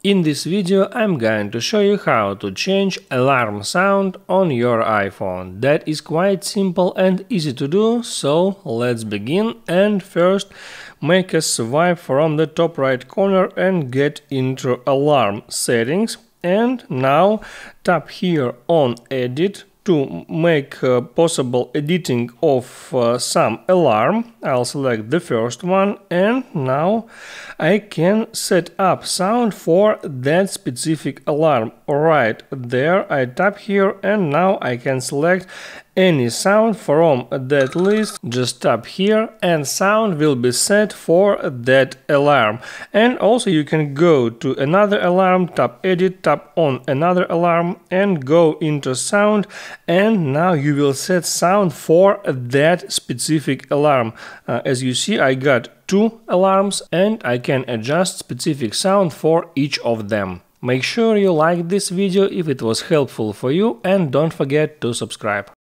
In this video I'm going to show you how to change alarm sound on your iPhone. That is quite simple and easy to do, so let's begin. And first make a swipe from the top right corner and get into alarm settings. And now tap here on edit to make possible editing of some alarm. I'll select the first one, and now I can set up sound for that specific alarm. Right there I tap here, and now I can select any sound from that list. Just tap here and sound will be set for that alarm. And also you can go to another alarm, tap edit, tap on another alarm and go into sound, and now you will set sound for that specific alarm. As you see, I got two alarms and I can adjust specific sound for each of them. Make sure you like this video if it was helpful for you, and don't forget to subscribe.